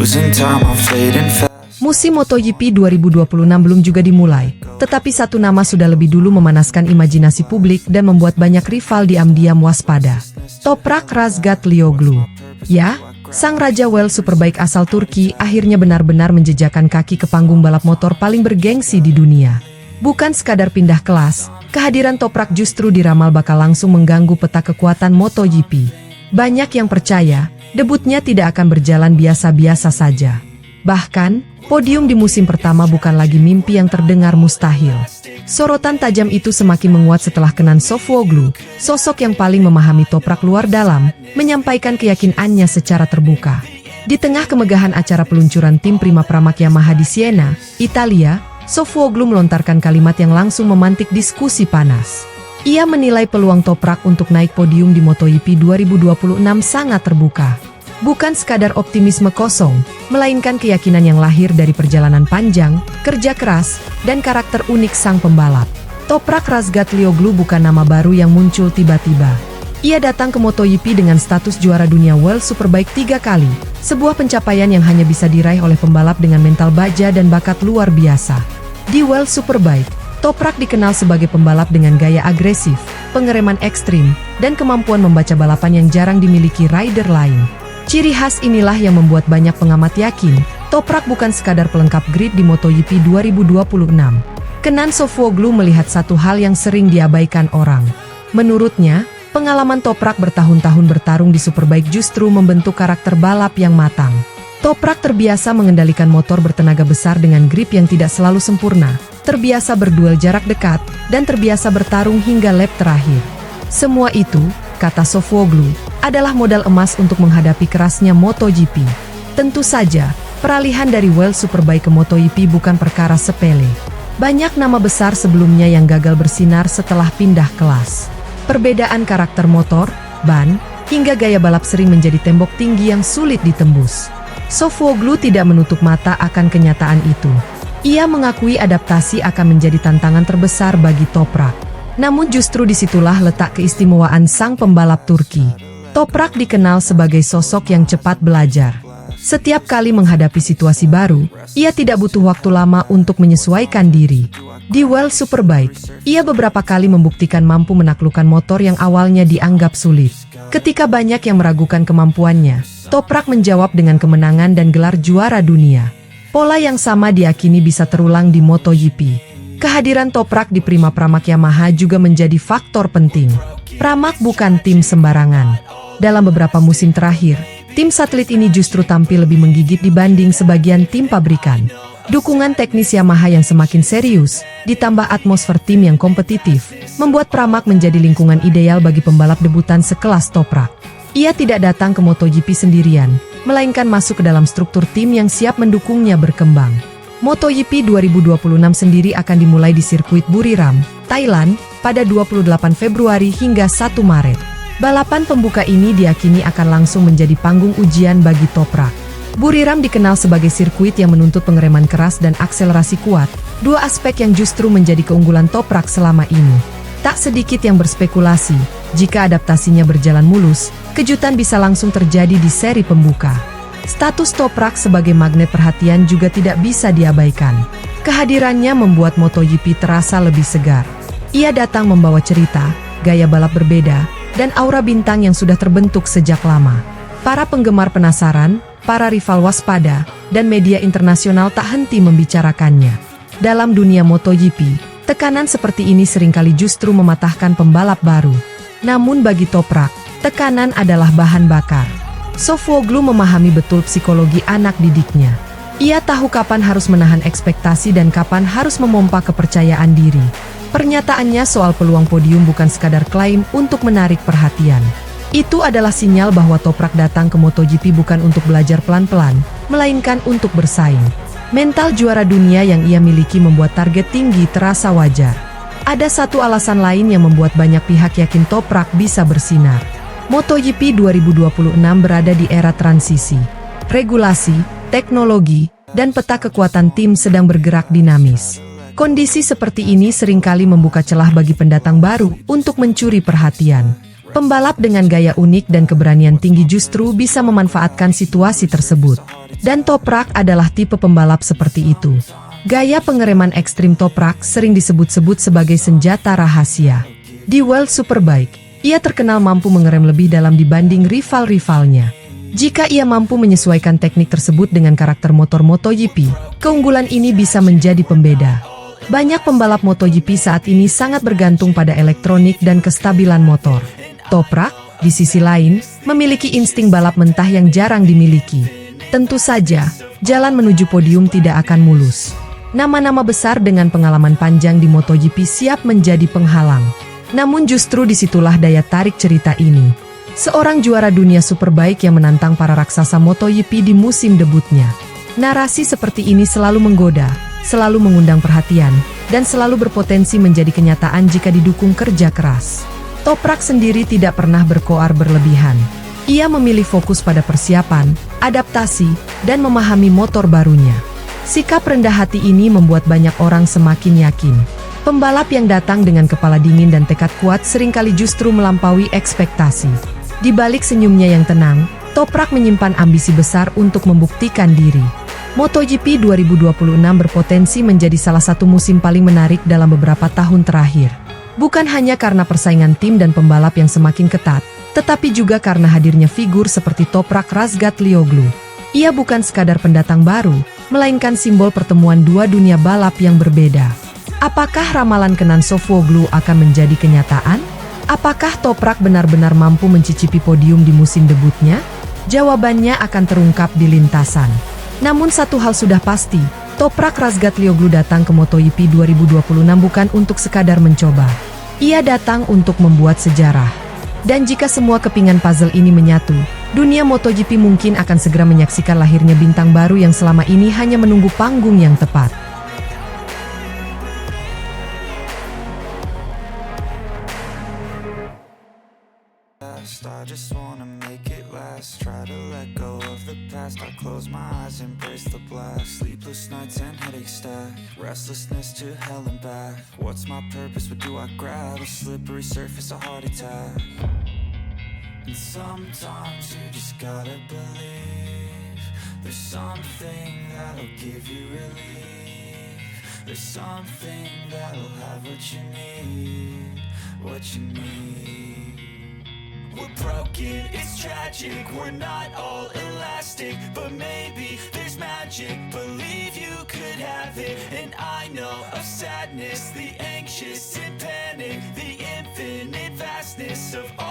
losing time, I'm fading fast. Musim MotoGP 2026 belum juga dimulai, tetapi satu nama sudah lebih dulu memanaskan imajinasi publik dan membuat banyak rival diam-diam waspada. Toprak Razgatlioglu. Ya, sang Raja World Superbike asal Turki akhirnya benar-benar menjejakkan kaki ke panggung balap motor paling bergengsi di dunia. Bukan sekadar pindah kelas, kehadiran Toprak justru diramal bakal langsung mengganggu peta kekuatan MotoGP. Banyak yang percaya, debutnya tidak akan berjalan biasa-biasa saja. Bahkan, podium di musim pertama bukan lagi mimpi yang terdengar mustahil. Sorotan tajam itu semakin menguat setelah Kenan Sofuoglu, sosok yang paling memahami Toprak luar dalam, menyampaikan keyakinannya secara terbuka. Di tengah kemegahan acara peluncuran tim Prima Pramac Yamaha di Siena, Italia, Sofuoglu melontarkan kalimat yang langsung memantik diskusi panas. Ia menilai peluang Toprak untuk naik podium di MotoGP 2026 sangat terbuka. Bukan sekadar optimisme kosong, melainkan keyakinan yang lahir dari perjalanan panjang, kerja keras, dan karakter unik sang pembalap. Toprak Razgatlioglu bukan nama baru yang muncul tiba-tiba. Ia datang ke MotoGP dengan status juara dunia World Superbike 3 kali, sebuah pencapaian yang hanya bisa diraih oleh pembalap dengan mental baja dan bakat luar biasa. Di World Superbike, Toprak dikenal sebagai pembalap dengan gaya agresif, pengereman ekstrim, dan kemampuan membaca balapan yang jarang dimiliki rider lain. Ciri khas inilah yang membuat banyak pengamat yakin, Toprak bukan sekadar pelengkap grid di MotoGP 2026. Kenan Sofuoglu melihat satu hal yang sering diabaikan orang. Menurutnya, pengalaman Toprak bertahun-tahun bertarung di Superbike justru membentuk karakter balap yang matang. Toprak terbiasa mengendalikan motor bertenaga besar dengan grip yang tidak selalu sempurna, terbiasa berduel jarak dekat, dan terbiasa bertarung hingga lap terakhir. Semua itu, kata Sofuoglu, adalah modal emas untuk menghadapi kerasnya MotoGP. Tentu saja, peralihan dari World Superbike ke MotoGP bukan perkara sepele. Banyak nama besar sebelumnya yang gagal bersinar setelah pindah kelas. Perbedaan karakter motor, ban, hingga gaya balap sering menjadi tembok tinggi yang sulit ditembus. Sofuoglu tidak menutup mata akan kenyataan itu. Ia mengakui adaptasi akan menjadi tantangan terbesar bagi Toprak. Namun justru disitulah letak keistimewaan sang pembalap Turki. Toprak dikenal sebagai sosok yang cepat belajar. Setiap kali menghadapi situasi baru, ia tidak butuh waktu lama untuk menyesuaikan diri. Di World Superbike, ia beberapa kali membuktikan mampu menaklukkan motor yang awalnya dianggap sulit. Ketika banyak yang meragukan kemampuannya, Toprak menjawab dengan kemenangan dan gelar juara dunia. Pola yang sama diyakini bisa terulang di MotoGP. Kehadiran Toprak di Prima Pramac Yamaha juga menjadi faktor penting. Pramac bukan tim sembarangan. Dalam beberapa musim terakhir, tim satelit ini justru tampil lebih menggigit dibanding sebagian tim pabrikan. Dukungan teknis Yamaha yang semakin serius, ditambah atmosfer tim yang kompetitif, membuat Pramac menjadi lingkungan ideal bagi pembalap debutan sekelas Toprak. Ia tidak datang ke MotoGP sendirian, melainkan masuk ke dalam struktur tim yang siap mendukungnya berkembang. MotoGP 2026 sendiri akan dimulai di sirkuit Buriram, Thailand, pada 28 Februari hingga 1 Maret. Balapan pembuka ini diyakini akan langsung menjadi panggung ujian bagi Toprak. Buriram dikenal sebagai sirkuit yang menuntut pengereman keras dan akselerasi kuat, dua aspek yang justru menjadi keunggulan Toprak selama ini. Tak sedikit yang berspekulasi, jika adaptasinya berjalan mulus, kejutan bisa langsung terjadi di seri pembuka. Status Toprak sebagai magnet perhatian juga tidak bisa diabaikan. Kehadirannya membuat MotoGP terasa lebih segar. Ia datang membawa cerita, gaya balap berbeda, dan aura bintang yang sudah terbentuk sejak lama. Para penggemar penasaran, para rival waspada, dan media internasional tak henti membicarakannya. Dalam dunia MotoGP, tekanan seperti ini seringkali justru mematahkan pembalap baru. Namun bagi Toprak, tekanan adalah bahan bakar. Sofuoglu memahami betul psikologi anak didiknya. Ia tahu kapan harus menahan ekspektasi dan kapan harus memompa kepercayaan diri. Pernyataannya soal peluang podium bukan sekadar klaim untuk menarik perhatian. Itu adalah sinyal bahwa Toprak datang ke MotoGP bukan untuk belajar pelan-pelan, melainkan untuk bersaing. Mental juara dunia yang ia miliki membuat target tinggi terasa wajar. Ada satu alasan lain yang membuat banyak pihak yakin Toprak bisa bersinar. MotoGP 2026 berada di era transisi. Regulasi, teknologi, dan peta kekuatan tim sedang bergerak dinamis. Kondisi seperti ini seringkali membuka celah bagi pendatang baru untuk mencuri perhatian. Pembalap dengan gaya unik dan keberanian tinggi justru bisa memanfaatkan situasi tersebut. Dan Toprak adalah tipe pembalap seperti itu. Gaya pengereman ekstrim Toprak sering disebut-sebut sebagai senjata rahasia. Di World Superbike, ia terkenal mampu mengerem lebih dalam dibanding rival-rivalnya. Jika ia mampu menyesuaikan teknik tersebut dengan karakter motor MotoGP, keunggulan ini bisa menjadi pembeda. Banyak pembalap MotoGP saat ini sangat bergantung pada elektronik dan kestabilan motor. Toprak, di sisi lain, memiliki insting balap mentah yang jarang dimiliki. Tentu saja, jalan menuju podium tidak akan mulus. Nama-nama besar dengan pengalaman panjang di MotoGP siap menjadi penghalang. Namun justru disitulah daya tarik cerita ini. Seorang juara dunia Superbike yang menantang para raksasa MotoGP di musim debutnya. Narasi seperti ini selalu menggoda, selalu mengundang perhatian, dan selalu berpotensi menjadi kenyataan jika didukung kerja keras. Toprak sendiri tidak pernah berkoar berlebihan. Ia memilih fokus pada persiapan, adaptasi, dan memahami motor barunya. Sikap rendah hati ini membuat banyak orang semakin yakin. Pembalap yang datang dengan kepala dingin dan tekad kuat seringkali justru melampaui ekspektasi. Di balik senyumnya yang tenang, Toprak menyimpan ambisi besar untuk membuktikan diri. MotoGP 2026 berpotensi menjadi salah satu musim paling menarik dalam beberapa tahun terakhir. Bukan hanya karena persaingan tim dan pembalap yang semakin ketat, tetapi juga karena hadirnya figur seperti Toprak Razgatlioglu. Ia bukan sekadar pendatang baru, melainkan simbol pertemuan dua dunia balap yang berbeda. Apakah ramalan Kenan Sofuoglu akan menjadi kenyataan? Apakah Toprak benar-benar mampu mencicipi podium di musim debutnya? Jawabannya akan terungkap di lintasan. Namun satu hal sudah pasti, Toprak Razgatlioglu datang ke MotoGP 2026 bukan untuk sekadar mencoba. Ia datang untuk membuat sejarah. Dan jika semua kepingan puzzle ini menyatu, dunia MotoGP mungkin akan segera menyaksikan lahirnya bintang baru yang selama ini hanya menunggu panggung yang tepat. I just wanna make it last. Try to let go of the past. I close my eyes, embrace the blast. Sleepless nights and headaches stack. Restlessness to hell and back. What's my purpose? What do I grab? A slippery surface, a heart attack. And sometimes you just gotta believe there's something that'll give you relief. There's something that'll have what you need. What you need. We're broken, it's tragic, we're not all elastic, but maybe there's magic, believe you could have it. And I know of sadness, the anxious and panic, the infinite vastness of all